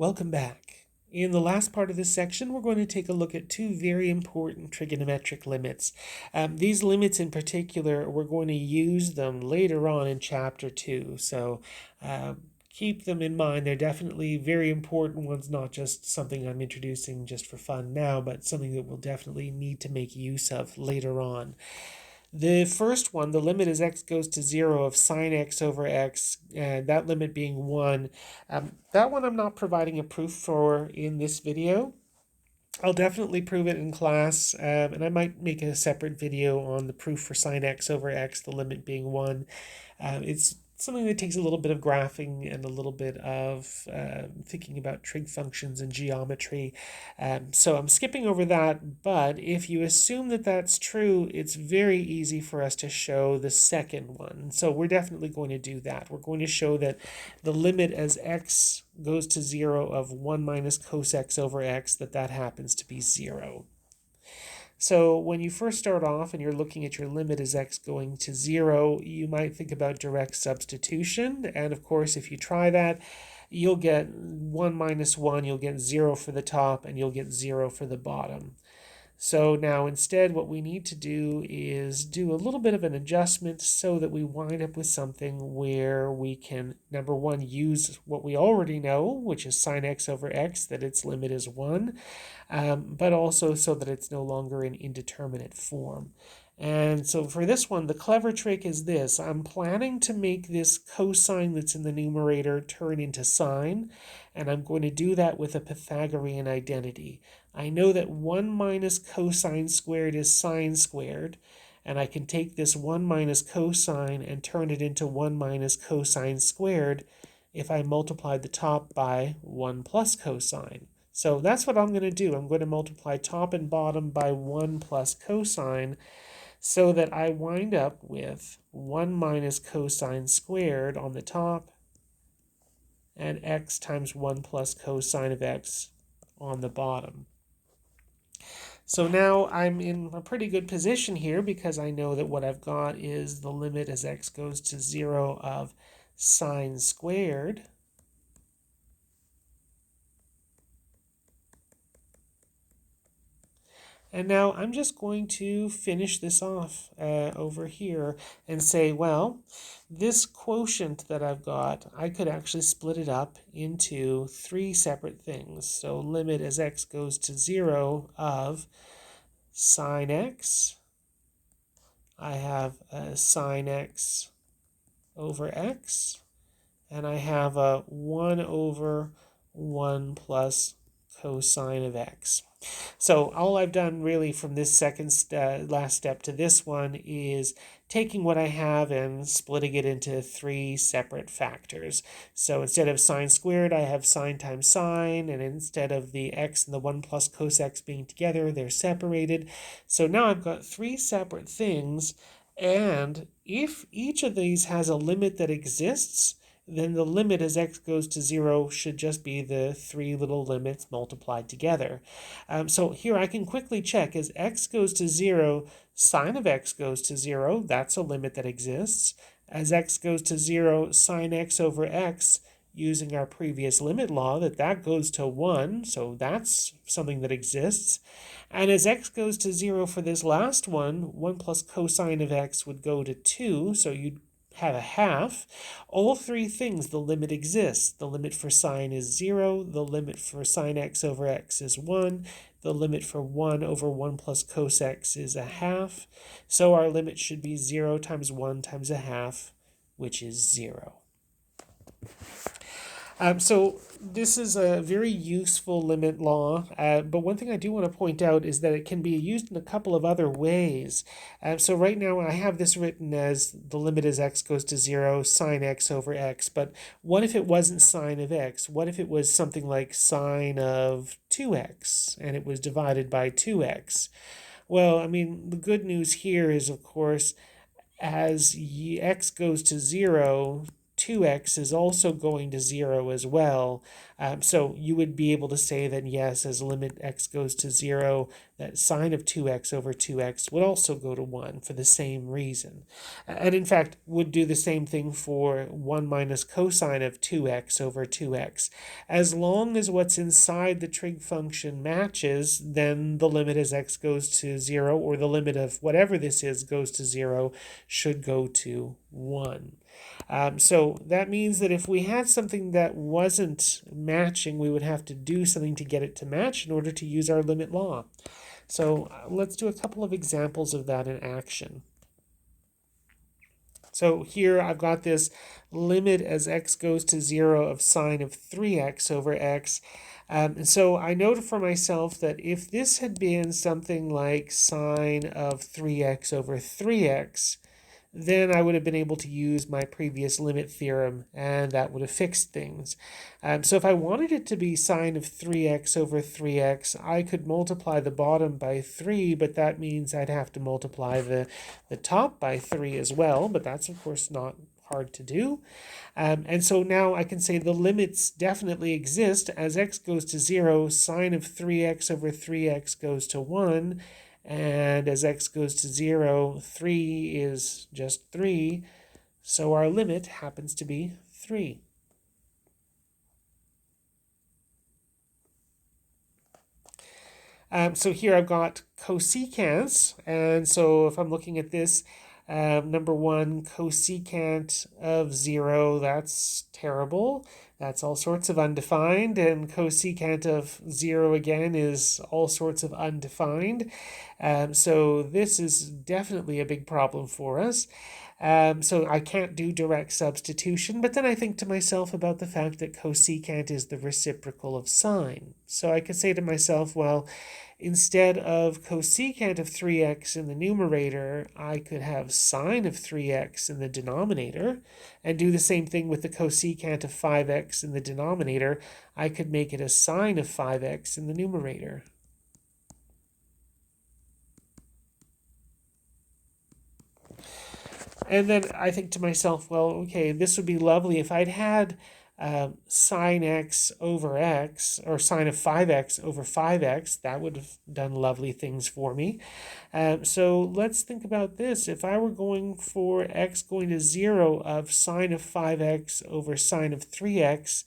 Welcome back. In the last part of this section, we're going to take a look at two very important trigonometric limits. These limits in particular, we're going to use them later on in Chapter 2. So keep them in mind. They're definitely very important ones, not just something I'm introducing just for fun now, but something that we'll definitely need to make use of later on. The first one, the limit as x goes to 0 of sine x over x, and that limit being 1. That one I'm not providing a proof for in this video. I'll definitely prove it in class, and I might make a separate video on the proof for sine x over x, the limit being 1. It's something that takes a little bit of graphing and a little bit of thinking about trig functions and geometry. So I'm skipping over that, but if you assume that that's true, it's very easy for us to show the second one. So we're definitely going to do that. We're going to show that the limit as x goes to 0 of 1 minus cos x over x, that happens to be 0. So when you first start off and you're looking at your limit as x going to 0, you might think about direct substitution. And of course, if you try that, you'll get 1 minus 1, you'll get 0 for the top, and you'll get 0 for the bottom. So now instead what we need to do is do a little bit of an adjustment so that we wind up with something where we can, number one, use what we already know, which is sine x over x, that its limit is 1, but also so that it's no longer in indeterminate form. And so for this one, the clever trick is this. I'm planning to make this cosine that's in the numerator turn into sine, and I'm going to do that with a Pythagorean identity. I know that 1 minus cosine squared is sine squared, and I can take this 1 minus cosine and turn it into 1 minus cosine squared if I multiply the top by 1 plus cosine. So that's what I'm going to do. I'm going to multiply top and bottom by 1 plus cosine, so that I wind up with 1 minus cosine squared on the top and x times 1 plus cosine of x on the bottom. So now I'm in a pretty good position here because I know that what I've got is the limit as x goes to 0 of sine squared And now I'm just going to finish this off over here and say, well, this quotient that I've got, I could actually split it up into three separate things. So limit as x goes to 0 of sine x. I have sine x over x. And I have a 1 over 1 plus cosine of x. So all I've done really from this last step to this one is taking what I have and splitting it into three separate factors. So instead of sine squared, I have sine times sine, and instead of the x and the 1 plus cos x being together, they're separated. So now I've got three separate things, and if each of these has a limit that exists, then the limit as x goes to 0 should just be the three little limits multiplied together. So here I can quickly check as x goes to 0, sine of x goes to 0. That's a limit that exists. As x goes to 0, sine x over x, using our previous limit law, that goes to 1. So that's something that exists. And as x goes to 0 for this last one, 1 plus cosine of x would go to 2. So you'd have a half. All three things, the limit exists. The limit for sine is 0. The limit for sine x over x is 1. The limit for 1 over 1 plus cos x is a half. So our limit should be 0 times 1 times a half, which is 0. So this is a very useful limit law, but one thing I do want to point out is that it can be used in a couple of other ways. So right now I have this written as the limit as x goes to 0, sine x over x, but what if it wasn't sine of x? What if it was something like sine of 2x, and it was divided by 2x? Well, I mean, the good news here is, of course, as x goes to 0, 2x is also going to 0 as well. So you would be able to say that, yes, as limit x goes to 0, that sine of 2x over 2x would also go to 1 for the same reason. And in fact, would do the same thing for 1 minus cosine of 2x over 2x. As long as what's inside the trig function matches, then the limit as x goes to 0, or the limit of whatever this is goes to 0, should go to 1. So that means that if we had something that wasn't matching, we would have to do something to get it to match in order to use our limit law. So let's do a couple of examples of that in action. So here I've got this limit as x goes to 0 of sine of 3x over x. And so I note for myself that if this had been something like sine of 3x over 3x, then I would have been able to use my previous limit theorem, and that would have fixed things. So if I wanted it to be sine of 3x over 3x, I could multiply the bottom by 3, but that means I'd have to multiply the top by 3 as well, but that's of course not hard to do. And so now I can say the limits definitely exist. As x goes to 0, sine of 3x over 3x goes to 1, and as x goes to 0, 3 is just 3, so our limit happens to be 3. So here I've got cosecants, and so if I'm looking at this, number 1, cosecant of 0, that's terrible. That's all sorts of undefined, and cosecant of 0 again is all sorts of undefined. So this is definitely a big problem for us. So I can't do direct substitution, but then I think to myself about the fact that cosecant is the reciprocal of sine. So I could say to myself, well, instead of cosecant of 3x in the numerator, I could have sine of 3x in the denominator, and do the same thing with the cosecant of 5x in the denominator. I could make it a sine of 5x in the numerator. And then I think to myself, well, okay, this would be lovely if I'd had sine x over x, or sine of 5x over 5x. That would have done lovely things for me. So let's think about this. If I were going for x going to 0 of sine of 5x over sine of 3x,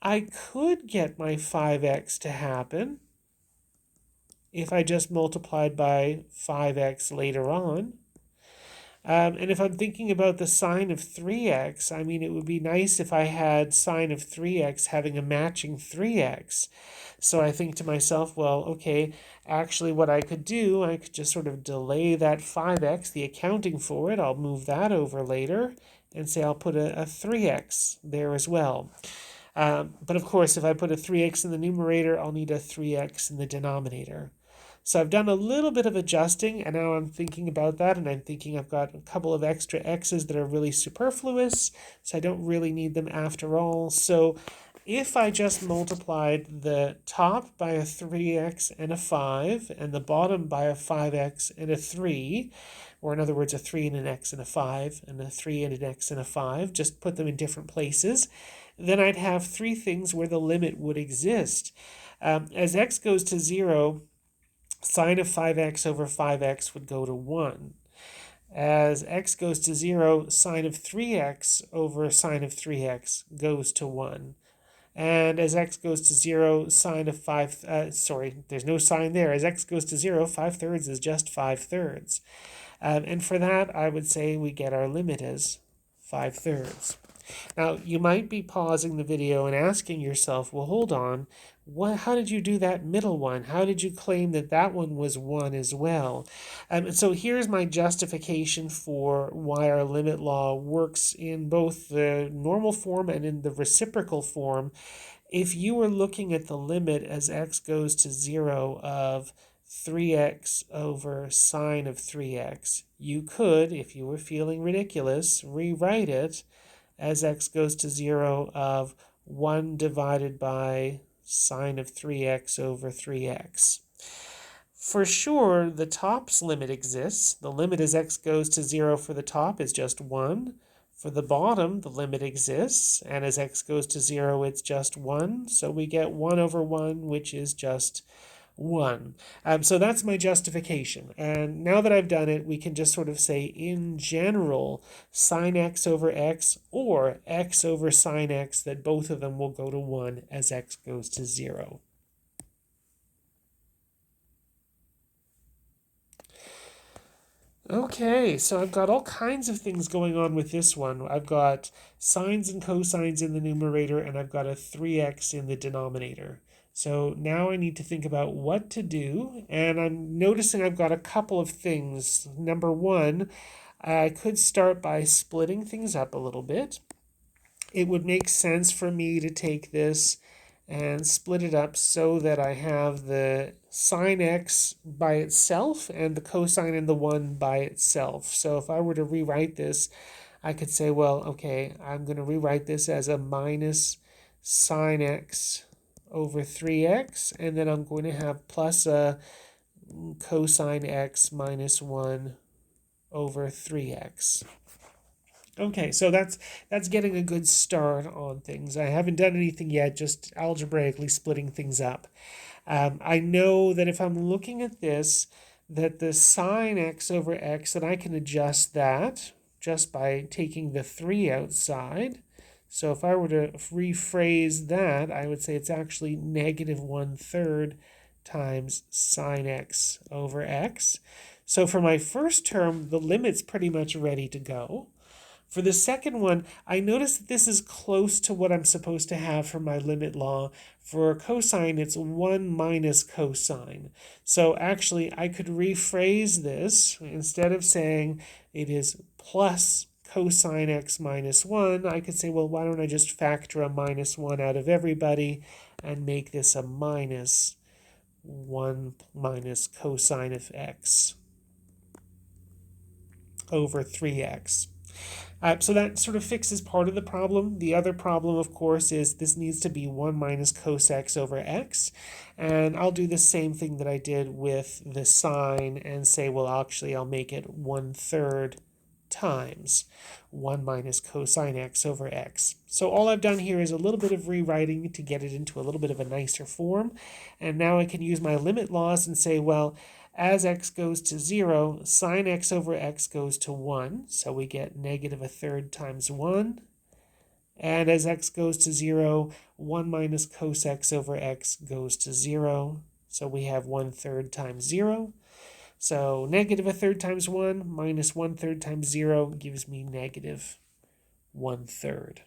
I could get my 5x to happen if I just multiplied by 5x later on. And if I'm thinking about the sine of 3x, I mean, it would be nice if I had sine of 3x having a matching 3x. So I think to myself, well, okay, actually what I could do, I could just sort of delay that 5x, the accounting for it. I'll move that over later and say I'll put a 3x there as well. But of course, if I put a 3x in the numerator, I'll need a 3x in the denominator. So I've done a little bit of adjusting, and now I'm thinking about that, and I'm thinking I've got a couple of extra x's that are really superfluous, so I don't really need them after all. So if I just multiplied the top by a 3x and a 5, and the bottom by a 5x and a 3, or in other words, a 3 and an x and a 5, and a 3 and an x and a 5, just put them in different places, then I'd have 3 things where the limit would exist. As x goes to 0, sine of 5x over 5x would go to 1. As x goes to 0, sine of 3x over sine of 3x goes to 1. And as x goes to 0, sine of there's no sine there. As x goes to 0, 5/3 is just 5/3. And for that, I would say we get our limit as 5/3. Now, you might be pausing the video and asking yourself, well, hold on, how did you do that middle one? How did you claim that that one was 1 as well? And so here's my justification for why our limit law works in both the normal form and in the reciprocal form. If you were looking at the limit as x goes to 0 of 3x over sine of 3x, you could, if you were feeling ridiculous, rewrite it as x goes to 0 of 1 divided by sine of 3x over 3x. For sure, the top's limit exists. The limit as x goes to 0 for the top is just 1. For the bottom, the limit exists, and as x goes to 0, it's just 1. So we get 1 over 1, which is just 1. So that's my justification. And now that I've done it, we can just sort of say, in general, sine x over x or x over sine x, that both of them will go to 1 as x goes to 0. Okay, so I've got all kinds of things going on with this one. I've got sines and cosines in the numerator, and I've got a 3x in the denominator. So now I need to think about what to do, and I'm noticing I've got a couple of things. Number one, I could start by splitting things up a little bit. It would make sense for me to take this and split it up so that I have the sine x by itself and the cosine and the 1 by itself. So if I were to rewrite this, I could say, well, okay, I'm going to rewrite this as a minus sine x over 3x, and then I'm going to have plus a cosine x minus 1 over 3x. Okay, so that's getting a good start on things. I haven't done anything yet, just algebraically splitting things up. I know that if I'm looking at this, that the sine x over x, that I can adjust that just by taking the 3 outside. So if I were to rephrase that, I would say it's actually negative 1/3 times sine x over x. So for my first term, the limit's pretty much ready to go. For the second one, I notice that this is close to what I'm supposed to have for my limit law. For cosine, it's 1 minus cosine. So actually, I could rephrase this. Instead of saying it is plus cosine x minus 1, I could say, well, why don't I just factor a minus 1 out of everybody and make this a minus 1 minus cosine of x over 3x. So that sort of fixes part of the problem. The other problem, of course, is this needs to be 1 minus cos x over x. And I'll do the same thing that I did with the sine and say, well, actually, I'll make it 1/3 times 1 minus cosine x over x. So all I've done here is a little bit of rewriting to get it into a little bit of a nicer form. And now I can use my limit laws and say, well, as x goes to 0, sine x over x goes to 1. So we get negative 1/3 times 1. And as x goes to 0, 1 minus cos x over x goes to 0. So we have 1/3 times 0. So negative 1/3 times 1 minus 1/3 times 0 gives me negative 1/3.